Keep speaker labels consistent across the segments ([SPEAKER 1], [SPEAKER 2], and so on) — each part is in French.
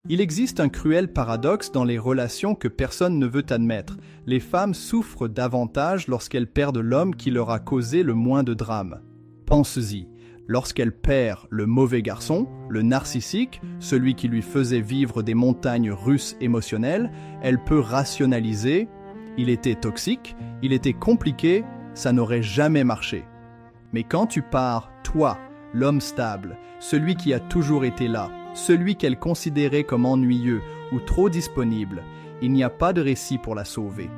[SPEAKER 1] Il existe un cruel paradoxe dans les relations que personne ne veut admettre. Les femmes souffrent davantage lorsqu'elles perdent l'homme qui leur a causé le moins de drame. Pense-y, lorsqu'elle perd le mauvais garçon, le narcissique, celui qui lui faisait vivre des montagnes russes émotionnelles, elle peut rationaliser « il était toxique, il était compliqué, ça n'aurait jamais marché ». Mais quand tu pars, toi, l'homme stable, celui qui a toujours été là, celui qu'elle considérait comme ennuyeux ou trop disponible, il n'y a pas de récit pour la sauver.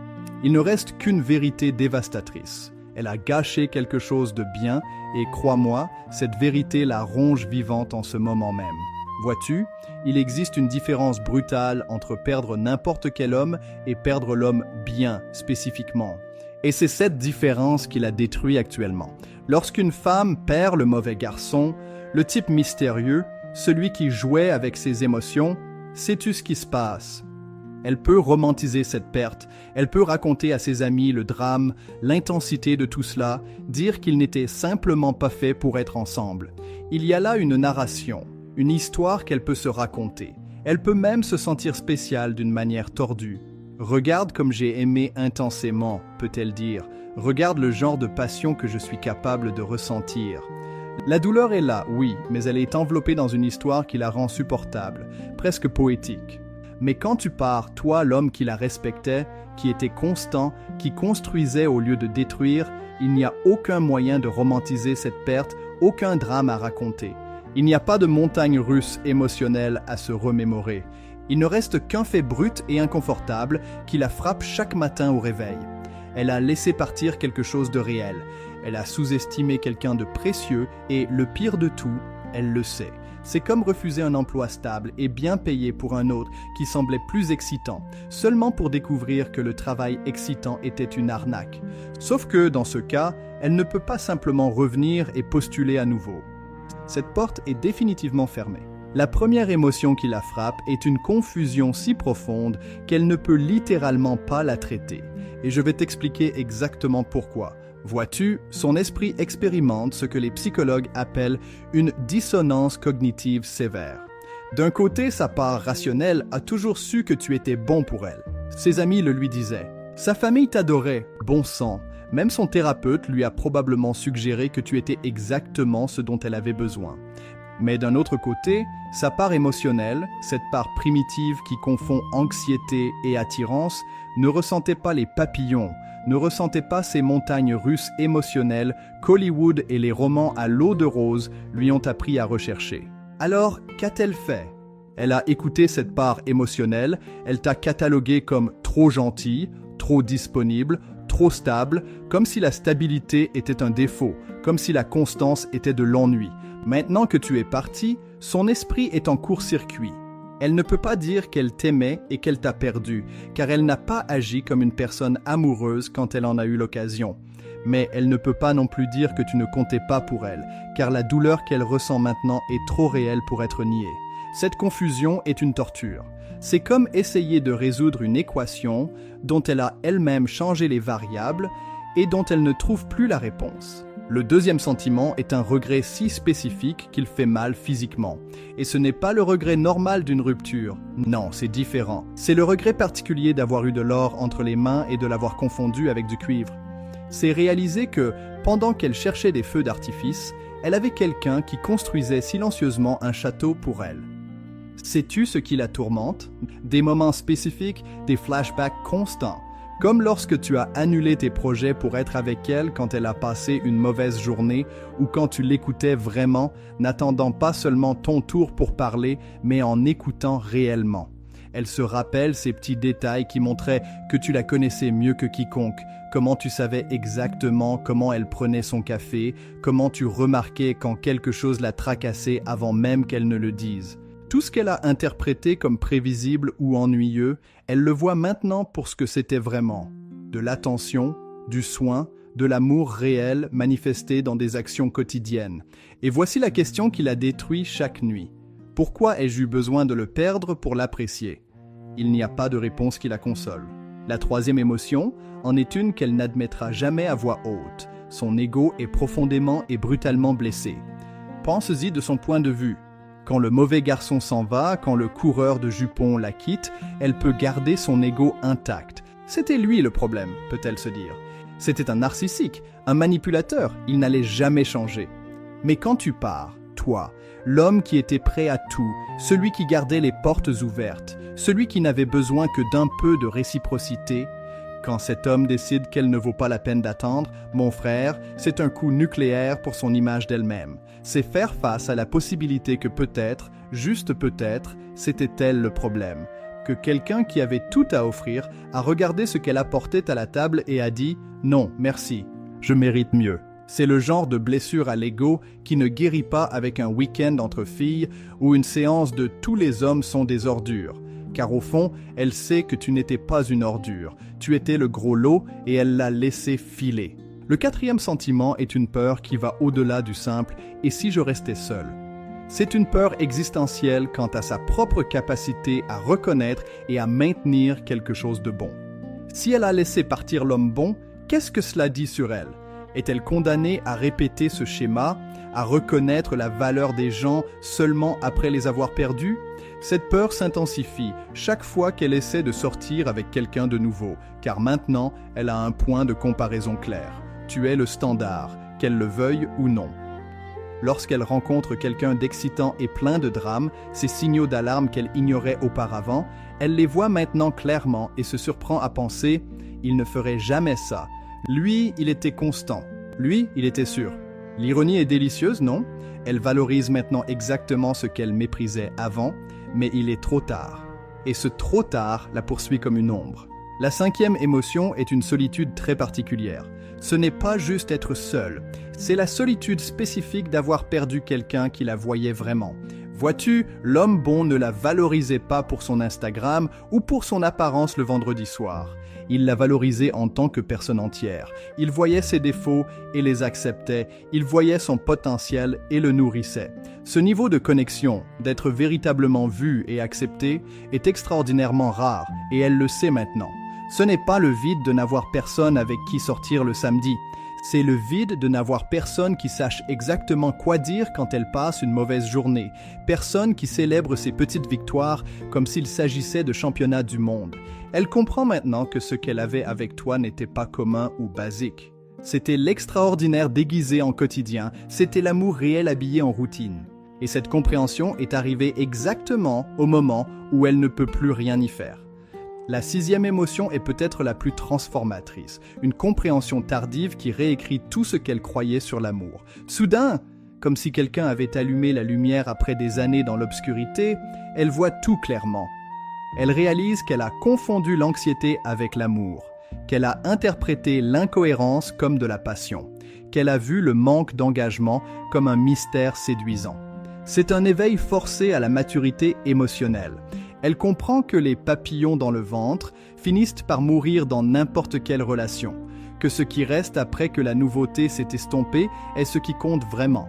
[SPEAKER 1] Il ne reste qu'une vérité dévastatrice. Elle a gâché quelque chose de bien et crois-moi, cette vérité la ronge vivante en ce moment même. Vois-tu, il existe une différence brutale entre perdre n'importe quel homme et perdre l'homme bien spécifiquement. Et c'est cette différence qui la détruit actuellement. Lorsqu'une femme perd le mauvais garçon, le type mystérieux, celui qui jouait avec ses émotions, sais-tu ce qui se passe? Elle peut romantiser cette perte, elle peut raconter à ses amis le drame, l'intensité de tout cela, dire qu'ils n'étaient simplement pas faits pour être ensemble. Il y a là une narration, une histoire qu'elle peut se raconter. Elle peut même se sentir spéciale d'une manière tordue. Regarde comme j'ai aimé intensément, peut-elle dire. Regarde le genre de passion que je suis capable de ressentir. La douleur est là, oui, mais elle est enveloppée dans une histoire qui la rend supportable, presque poétique. Mais quand tu pars, toi, l'homme qui la respectait, qui était constant, qui construisait au lieu de détruire, il n'y a aucun moyen de romantiser cette perte, aucun drame à raconter. Il n'y a pas de montagne russe émotionnelle à se remémorer. Il ne reste qu'un fait brut et inconfortable qui la frappe chaque matin au réveil. Elle a laissé partir quelque chose de réel. Elle a sous-estimé quelqu'un de précieux et, le pire de tout, elle le sait. C'est comme refuser un emploi stable et bien payé pour un autre qui semblait plus excitant, seulement pour découvrir que le travail excitant était une arnaque. Sauf que, dans ce cas, elle ne peut pas simplement revenir et postuler à nouveau. Cette porte est définitivement fermée. La première émotion qui la frappe est une confusion si profonde qu'elle ne peut littéralement pas la traiter. Et je vais t'expliquer exactement pourquoi. Vois-tu, son esprit expérimente ce que les psychologues appellent une dissonance cognitive sévère. D'un côté, sa part rationnelle a toujours su que tu étais bon pour elle. Ses amis le lui disaient. Sa famille t'adorait, bon sang. Même son thérapeute lui a probablement suggéré que tu étais exactement ce dont elle avait besoin. Mais d'un autre côté, sa part émotionnelle, cette part primitive qui confond anxiété et attirance, ne ressentait pas les papillons, ne ressentait pas ces montagnes russes émotionnelles qu'Hollywood et les romans à l'eau de rose lui ont appris à rechercher. Alors, qu'a-t-elle fait? Elle a écouté cette part émotionnelle, elle t'a catalogué comme trop gentil, trop disponible, trop stable, comme si la stabilité était un défaut, comme si la constance était de l'ennui. Maintenant que tu es parti, son esprit est en court-circuit. Elle ne peut pas dire qu'elle t'aimait et qu'elle t'a perdu, car elle n'a pas agi comme une personne amoureuse quand elle en a eu l'occasion. Mais elle ne peut pas non plus dire que tu ne comptais pas pour elle, car la douleur qu'elle ressent maintenant est trop réelle pour être niée. Cette confusion est une torture. C'est comme essayer de résoudre une équation dont elle a elle-même changé les variables et dont elle ne trouve plus la réponse. Le deuxième sentiment est un regret si spécifique qu'il fait mal physiquement. Et ce n'est pas le regret normal d'une rupture. Non, c'est différent. C'est le regret particulier d'avoir eu de l'or entre les mains et de l'avoir confondu avec du cuivre. C'est réaliser que, pendant qu'elle cherchait des feux d'artifice, elle avait quelqu'un qui construisait silencieusement un château pour elle. Sais-tu ce qui la tourmente? Des moments spécifiques, des flashbacks constants. Comme lorsque tu as annulé tes projets pour être avec elle quand elle a passé une mauvaise journée ou quand tu l'écoutais vraiment, n'attendant pas seulement ton tour pour parler, mais en écoutant réellement. Elle se rappelle ces petits détails qui montraient que tu la connaissais mieux que quiconque, comment tu savais exactement comment elle prenait son café, comment tu remarquais quand quelque chose la tracassait avant même qu'elle ne le dise. Tout ce qu'elle a interprété comme prévisible ou ennuyeux, elle le voit maintenant pour ce que c'était vraiment. De l'attention, du soin, de l'amour réel manifesté dans des actions quotidiennes. Et voici la question qui la détruit chaque nuit. Pourquoi ai-je eu besoin de le perdre pour l'apprécier? Il n'y a pas de réponse qui la console. La troisième émotion en est une qu'elle n'admettra jamais à voix haute. Son ego est profondément et brutalement blessé. Pense-y de son point de vue. Quand le mauvais garçon s'en va, quand le coureur de jupons la quitte, elle peut garder son ego intact. C'était lui le problème, peut-elle se dire. C'était un narcissique, un manipulateur, il n'allait jamais changer. Mais quand tu pars, toi, l'homme qui était prêt à tout, celui qui gardait les portes ouvertes, celui qui n'avait besoin que d'un peu de réciprocité, quand cet homme décide qu'elle ne vaut pas la peine d'attendre, mon frère, c'est un coup nucléaire pour son image d'elle-même. C'est faire face à la possibilité que peut-être, juste peut-être, c'était elle le problème. Que quelqu'un qui avait tout à offrir a regardé ce qu'elle apportait à la table et a dit « Non, merci, je mérite mieux ». C'est le genre de blessure à l'ego qui ne guérit pas avec un week-end entre filles ou une séance de « tous les hommes sont des ordures ». Car au fond, elle sait que tu n'étais pas une ordure, tu étais le gros lot et elle l'a laissé filer. Le quatrième sentiment est une peur qui va au-delà du simple « et si je restais seul ?» C'est une peur existentielle quant à sa propre capacité à reconnaître et à maintenir quelque chose de bon. Si elle a laissé partir l'homme bon, qu'est-ce que cela dit sur elle? Est-elle condamnée à répéter ce schéma, à reconnaître la valeur des gens seulement après les avoir perdus? Cette peur s'intensifie chaque fois qu'elle essaie de sortir avec quelqu'un de nouveau, car maintenant, elle a un point de comparaison clair. Tu es le standard, qu'elle le veuille ou non. Lorsqu'elle rencontre quelqu'un d'excitant et plein de drame, ces signaux d'alarme qu'elle ignorait auparavant, elle les voit maintenant clairement et se surprend à penser « il ne ferait jamais ça ». Lui, il était constant. Lui, il était sûr. L'ironie est délicieuse, non? Elle valorise maintenant exactement ce qu'elle méprisait avant, mais il est trop tard. Et ce trop tard la poursuit comme une ombre. La cinquième émotion est une solitude très particulière. Ce n'est pas juste être seul, c'est la solitude spécifique d'avoir perdu quelqu'un qui la voyait vraiment. Vois-tu, l'homme bon ne la valorisait pas pour son Instagram ou pour son apparence le vendredi soir. Il la valorisait en tant que personne entière. Il voyait ses défauts et les acceptait. Il voyait son potentiel et le nourrissait. Ce niveau de connexion, d'être véritablement vu et accepté, est extraordinairement rare et elle le sait maintenant. Ce n'est pas le vide de n'avoir personne avec qui sortir le samedi. C'est le vide de n'avoir personne qui sache exactement quoi dire quand elle passe une mauvaise journée. Personne qui célèbre ses petites victoires comme s'il s'agissait de championnats du monde. Elle comprend maintenant que ce qu'elle avait avec toi n'était pas commun ou basique. C'était l'extraordinaire déguisé en quotidien, c'était l'amour réel habillé en routine. Et cette compréhension est arrivée exactement au moment où elle ne peut plus rien y faire. La sixième émotion est peut-être la plus transformatrice, une compréhension tardive qui réécrit tout ce qu'elle croyait sur l'amour. Soudain, comme si quelqu'un avait allumé la lumière après des années dans l'obscurité, elle voit tout clairement. Elle réalise qu'elle a confondu l'anxiété avec l'amour, qu'elle a interprété l'incohérence comme de la passion, qu'elle a vu le manque d'engagement comme un mystère séduisant. C'est un éveil forcé à la maturité émotionnelle. Elle comprend que les papillons dans le ventre finissent par mourir dans n'importe quelle relation, que ce qui reste après que la nouveauté s'est estompée est ce qui compte vraiment.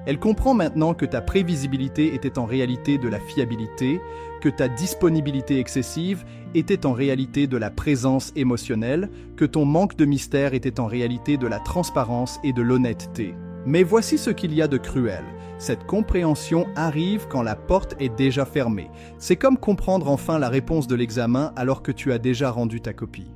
[SPEAKER 1] Elle comprend maintenant que ta prévisibilité était en réalité de la fiabilité, que ta disponibilité excessive était en réalité de la présence émotionnelle, que ton manque de mystère était en réalité de la transparence et de l'honnêteté. Mais voici ce qu'il y a de cruel. Cette compréhension arrive quand la porte est déjà fermée. C'est comme comprendre enfin la réponse de l'examen alors que tu as déjà rendu ta copie.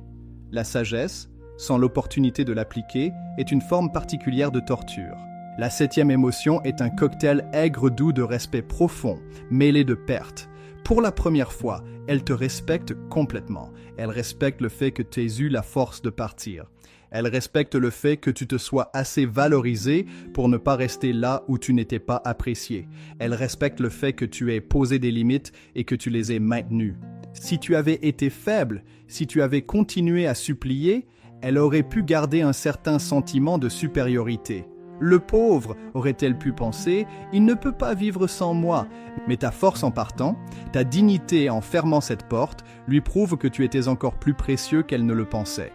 [SPEAKER 1] La sagesse, sans l'opportunité de l'appliquer, est une forme particulière de torture. La septième émotion est un cocktail aigre-doux de respect profond, mêlé de perte. Pour la première fois, elle te respecte complètement. Elle respecte le fait que tu aies eu la force de partir. Elle respecte le fait que tu te sois assez valorisé pour ne pas rester là où tu n'étais pas apprécié. Elle respecte le fait que tu aies posé des limites et que tu les aies maintenues. Si tu avais été faible, si tu avais continué à supplier, elle aurait pu garder un certain sentiment de supériorité. Le pauvre, aurait-elle pu penser, il ne peut pas vivre sans moi. Mais ta force en partant, ta dignité en fermant cette porte, lui prouve que tu étais encore plus précieux qu'elle ne le pensait.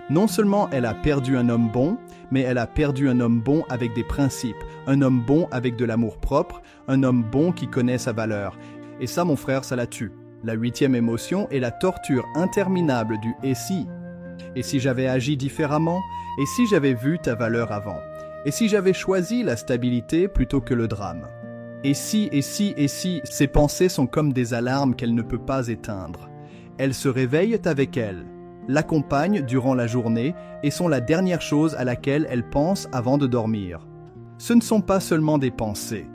[SPEAKER 1] Non seulement elle a perdu un homme bon, mais elle a perdu un homme bon avec des principes, un homme bon avec de l'amour propre, un homme bon qui connaît sa valeur. Et ça, mon frère, ça la tue. La huitième émotion est la torture interminable du « et si ». Et si j'avais agi différemment? Et si j'avais vu ta valeur avant? Et si j'avais choisi la stabilité plutôt que le drame? Et si, ces pensées sont comme des alarmes qu'elle ne peut pas éteindre. Elles se réveillent avec elle, l'accompagnent durant la journée et sont la dernière chose à laquelle elle pense avant de dormir. Ce ne sont pas seulement des pensées,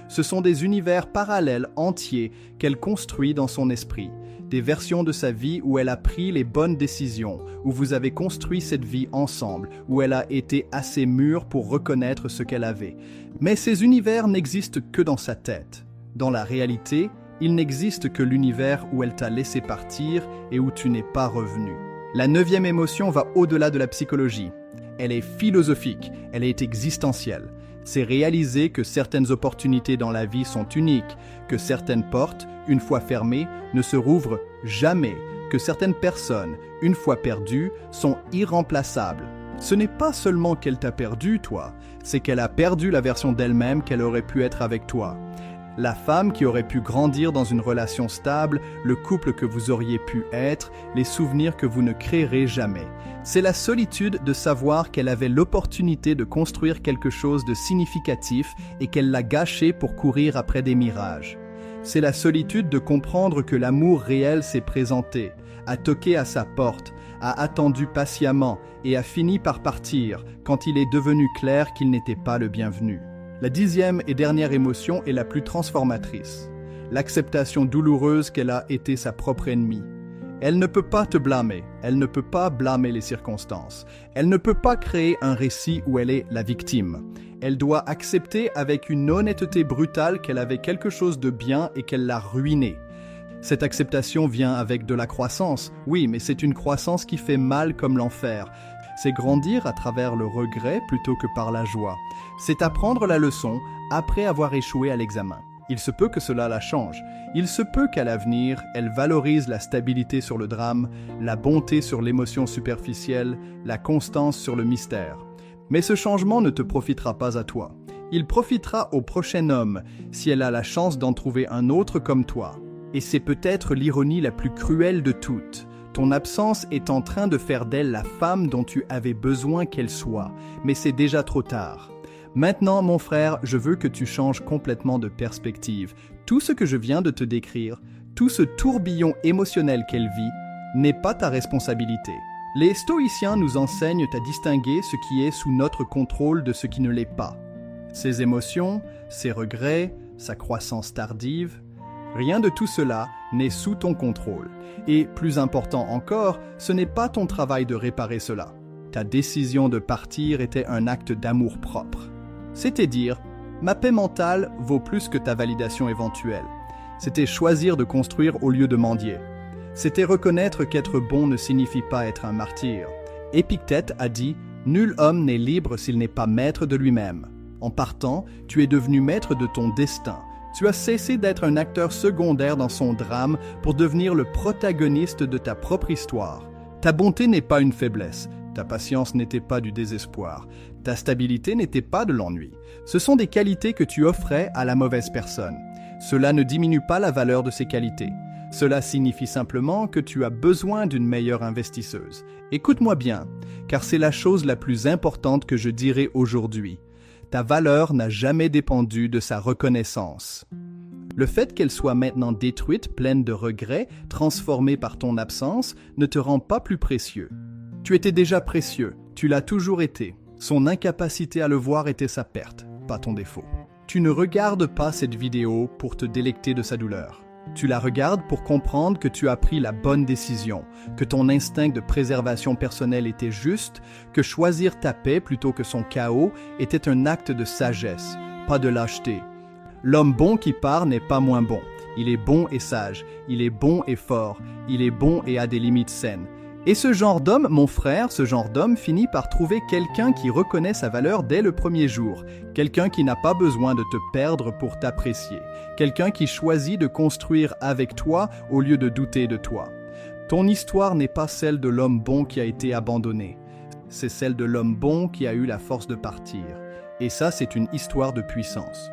[SPEAKER 1] ce sont des univers parallèles entiers qu'elle construit dans son esprit, des versions de sa vie où elle a pris les bonnes décisions, où vous avez construit cette vie ensemble, où elle a été assez mûre pour reconnaître ce qu'elle avait. Mais ces univers n'existent que dans sa tête. Dans la réalité, il n'existe que l'univers où elle t'a laissé partir et où tu n'es pas revenu. La 9e émotion va au-delà de la psychologie. Elle est philosophique, elle est existentielle. C'est réaliser que certaines opportunités dans la vie sont uniques, que certaines portes, une fois fermées, ne se rouvrent jamais, que certaines personnes, une fois perdues, sont irremplaçables. Ce n'est pas seulement qu'elle t'a perdu, toi, c'est qu'elle a perdu la version d'elle-même qu'elle aurait pu être avec toi. La femme qui aurait pu grandir dans une relation stable, le couple que vous auriez pu être, les souvenirs que vous ne créerez jamais. C'est la solitude de savoir qu'elle avait l'opportunité de construire quelque chose de significatif et qu'elle l'a gâché pour courir après des mirages. C'est la solitude de comprendre que l'amour réel s'est présenté, a toqué à sa porte, a attendu patiemment et a fini par partir quand il est devenu clair qu'il n'était pas le bienvenu. La 10e et dernière émotion est la plus transformatrice. L'acceptation douloureuse qu'elle a été sa propre ennemie. Elle ne peut pas te blâmer, elle ne peut pas blâmer les circonstances. Elle ne peut pas créer un récit où elle est la victime. Elle doit accepter avec une honnêteté brutale qu'elle avait quelque chose de bien et qu'elle l'a ruiné. Cette acceptation vient avec de la croissance, oui, mais c'est une croissance qui fait mal comme l'enfer. C'est grandir à travers le regret plutôt que par la joie. C'est apprendre la leçon après avoir échoué à l'examen. Il se peut que cela la change. Il se peut qu'à l'avenir, elle valorise la stabilité sur le drame, la bonté sur l'émotion superficielle, la constance sur le mystère. Mais ce changement ne te profitera pas à toi. Il profitera au prochain homme, si elle a la chance d'en trouver un autre comme toi. Et c'est peut-être l'ironie la plus cruelle de toutes. Ton absence est en train de faire d'elle la femme dont tu avais besoin qu'elle soit, mais c'est déjà trop tard. Maintenant, mon frère, je veux que tu changes complètement de perspective. Tout ce que je viens de te décrire, tout ce tourbillon émotionnel qu'elle vit, n'est pas ta responsabilité. Les stoïciens nous enseignent à distinguer ce qui est sous notre contrôle de ce qui ne l'est pas. Ses émotions, ses regrets, sa croissance tardive, rien de tout cela n'est sous ton contrôle. Et plus important encore, ce n'est pas ton travail de réparer cela. Ta décision de partir était un acte d'amour-propre. C'était dire, ma paix mentale vaut plus que ta validation éventuelle. C'était choisir de construire au lieu de mendier. C'était reconnaître qu'être bon ne signifie pas être un martyr. Épictète a dit, nul homme n'est libre s'il n'est pas maître de lui-même. En partant, tu es devenu maître de ton destin. Tu as cessé d'être un acteur secondaire dans son drame pour devenir le protagoniste de ta propre histoire. Ta bonté n'est pas une faiblesse, ta patience n'était pas du désespoir, ta stabilité n'était pas de l'ennui. Ce sont des qualités que tu offrais à la mauvaise personne. Cela ne diminue pas la valeur de ces qualités. Cela signifie simplement que tu as besoin d'une meilleure investisseuse. Écoute-moi bien, car c'est la chose la plus importante que je dirai aujourd'hui. Ta valeur n'a jamais dépendu de sa reconnaissance. Le fait qu'elle soit maintenant détruite, pleine de regrets, transformée par ton absence, ne te rend pas plus précieux. Tu étais déjà précieux, tu l'as toujours été. Son incapacité à le voir était sa perte, pas ton défaut. Tu ne regardes pas cette vidéo pour te délecter de sa douleur. Tu la regardes pour comprendre que tu as pris la bonne décision, que ton instinct de préservation personnelle était juste, que choisir ta paix plutôt que son chaos était un acte de sagesse, pas de lâcheté. L'homme bon qui part n'est pas moins bon. Il est bon et sage, il est bon et fort, il est bon et a des limites saines. Et ce genre d'homme, mon frère, ce genre d'homme finit par trouver quelqu'un qui reconnaît sa valeur dès le premier jour, quelqu'un qui n'a pas besoin de te perdre pour t'apprécier, quelqu'un qui choisit de construire avec toi au lieu de douter de toi. Ton histoire n'est pas celle de l'homme bon qui a été abandonné, c'est celle de l'homme bon qui a eu la force de partir. Et ça, c'est une histoire de puissance.